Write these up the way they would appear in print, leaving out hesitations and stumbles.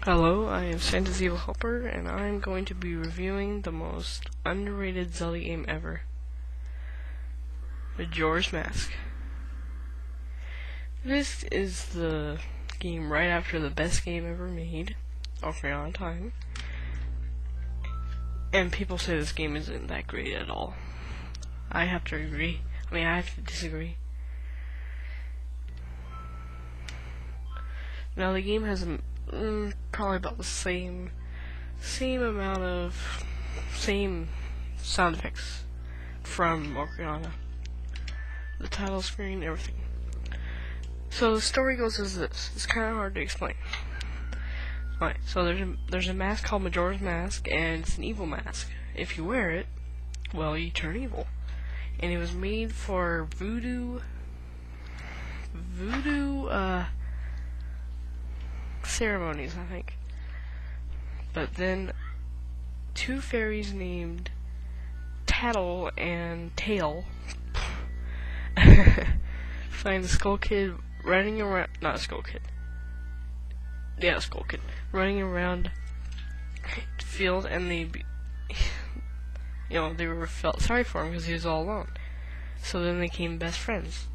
Hello, I am Santa's Evil Helper, and I'm going to be reviewing the most underrated Zelda game ever, Majora's Mask. This is the game right after the best game ever made, Ocarina of Time, and people say this game isn't that great at all. I have to agree. I have to disagree. Now, the game has probably about the same amount of sound effects from Ocarina. The title screen, everything. So the story goes as this. It's kind of hard to explain. Alright, so there's a mask called Majora's Mask, and it's an evil mask. If you wear it, well, you turn evil. And it was made for voodoo ceremonies, I think. But then two fairies named Tattle and Tail find the Skull Kid running around, not a Skull Kid. Yeah, Skull Kid running around the field, and they felt sorry for him because he was all alone. So then they became best friends.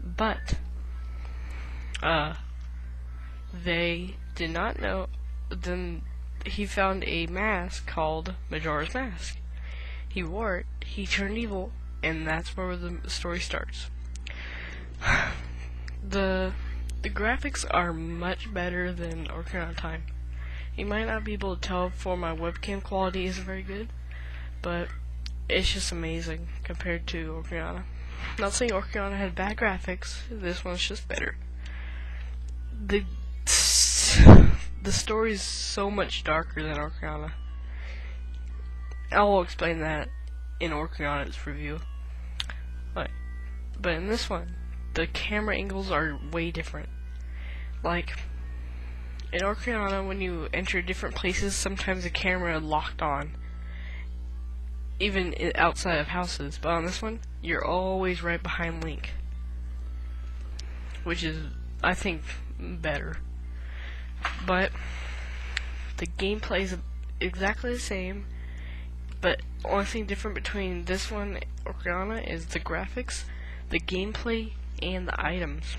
But they did not know. Then he found a mask called Majora's Mask. He wore it, he turned evil, and that's where the story starts. The graphics are much better than Ocarina of Time. You might not be able to tell, for my webcam quality isn't very good, but it's just amazing compared to Ocarina. Not saying Ocarina had bad graphics, this one's just better. The story is so much darker than Ocarina. I'll explain that in Ocarina's review. But in this one, the camera angles are way different. Like, in Ocarina, when you enter different places, sometimes the camera locked on, even outside of houses. But on this one, you're always right behind Link, which is, I think, better. But the gameplay is exactly the same, but only thing different between this one and Ocarina is the graphics, the gameplay, and the items.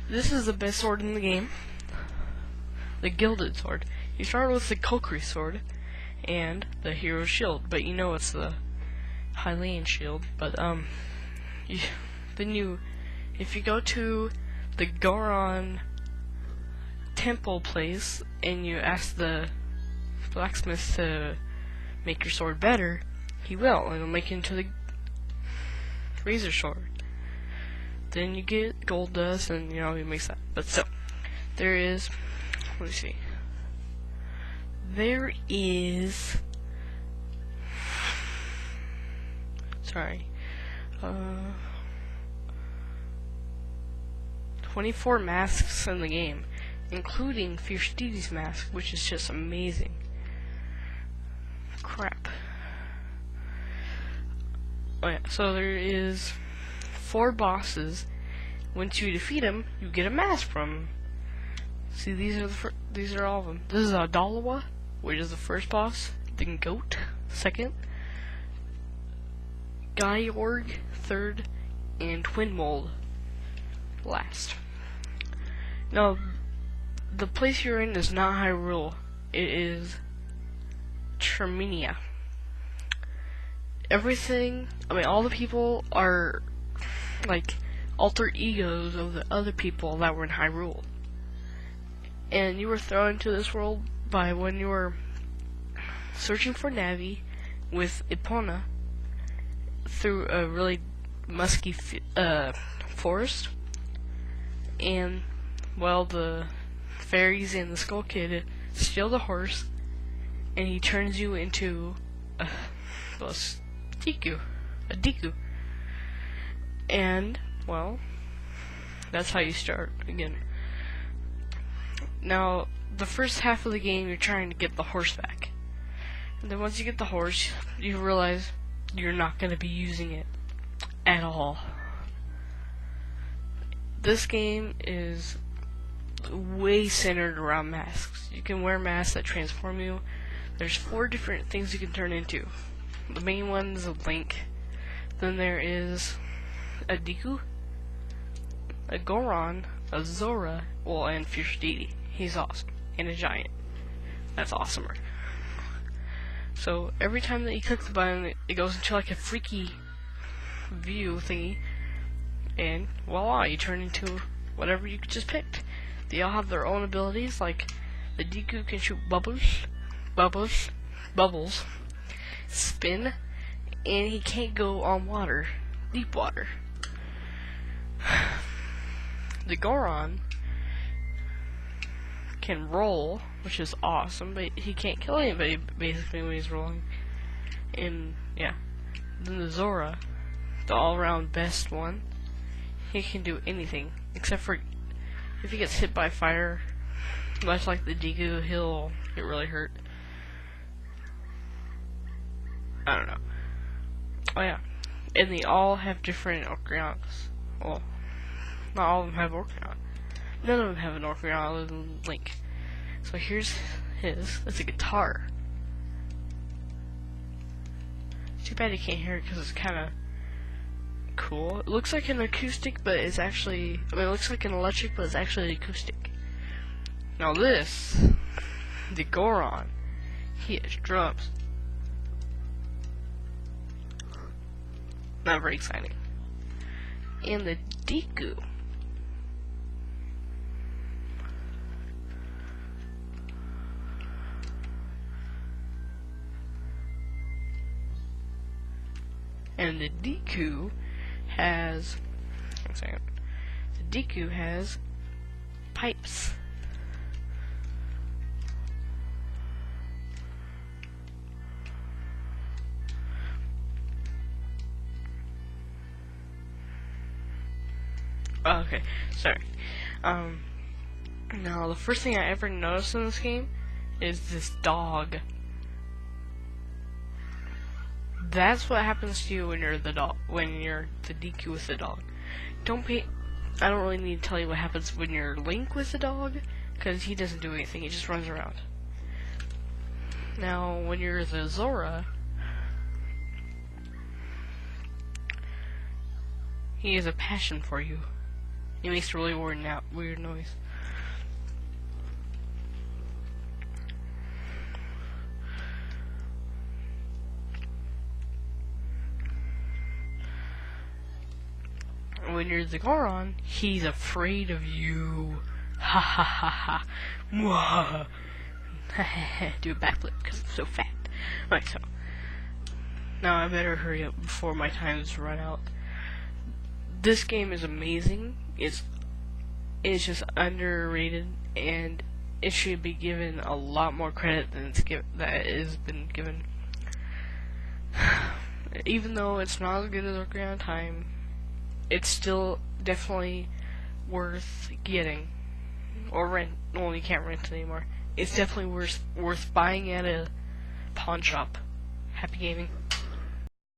This is the best sword in the game, the Gilded Sword. You start with the Kokiri Sword and the Hero's Shield, but you know it's the Hylian Shield. But if you go to the Goron temple place and you ask the blacksmith to make your sword better, he will, and he'll make it into the razor sword. Then you get gold dust, and he makes that. But so there is, let me see, there is 24 masks in the game, including Fierce Deity's mask, which is just amazing. Crap. Oh yeah, so there is 4 bosses. Once you defeat them, you get a mask from them. See, these are all of them. This is Adalawa, which is the first boss. Then Goat, second. Gyorg, third. And Twinmold, last. Now, the place you're in is not Hyrule. It is Termina. Everything, all the people are like alter egos of the other people that were in Hyrule. And you were thrown into this world by when you were searching for Navi with Epona through a really musky forest. And, well, the fairies and the Skull Kid steal the horse, and he turns you into a Deku. And, well, that's how you start again. Now, the first half of the game, you're trying to get the horse back. And then once you get the horse, you realize you're not going to be using it at all. This game is way centered around masks. You can wear masks that transform you. There's 4 different things you can turn into. The main one is a Link. Then there is a Deku, a Goron, a Zora, and Fierce Deity. He's awesome. And a Giant. That's awesomer. So every time that you click the button, it goes into like a freaky view thingy, and voila, you turn into whatever you just picked. They all have their own abilities, like the Deku can shoot bubbles, spin, and he can't go on water, deep water. The Goron can roll, which is awesome, but he can't kill anybody basically when he's rolling. And yeah, then the Zora, the all-around best one, he can do anything except for if he gets hit by fire, much like the Deku, he'll get really hurt. I don't know. Oh yeah, and they all have different Ocarionas. Well, not all of them have Ocarina. None of them have an Ocarina other than Link. So here's his. It's a guitar. Too bad you can't hear it because it's kind of cool. It looks like an acoustic, but it's actually... I mean, it looks like an electric, but it's actually an acoustic. Now this, the Goron, he has drums. Not very exciting. And the Deku, has... one second. The Deku has pipes. Oh, okay, sorry. Now the first thing I ever noticed in this game is this dog. That's what happens to you when you're the dog, when you're the Deku with the dog. I don't really need to tell you what happens when you're Link with the dog, because he doesn't do anything, he just runs around. Now, when you're the Zora, he has a passion for you. He makes a really weird noise. When you're the Goron, he's afraid of you. Ha ha ha ha. Mwah. Do a backflip because I'm so fat. Right, so now I better hurry up before my time's run out. This game is amazing. It's just underrated, and it should be given a lot more credit than that it has been given. Even though it's not as good as Ocarina of Time, it's still definitely worth getting or rent. Well, you can't rent it anymore. It's definitely worth buying at a pawn shop. Happy gaming.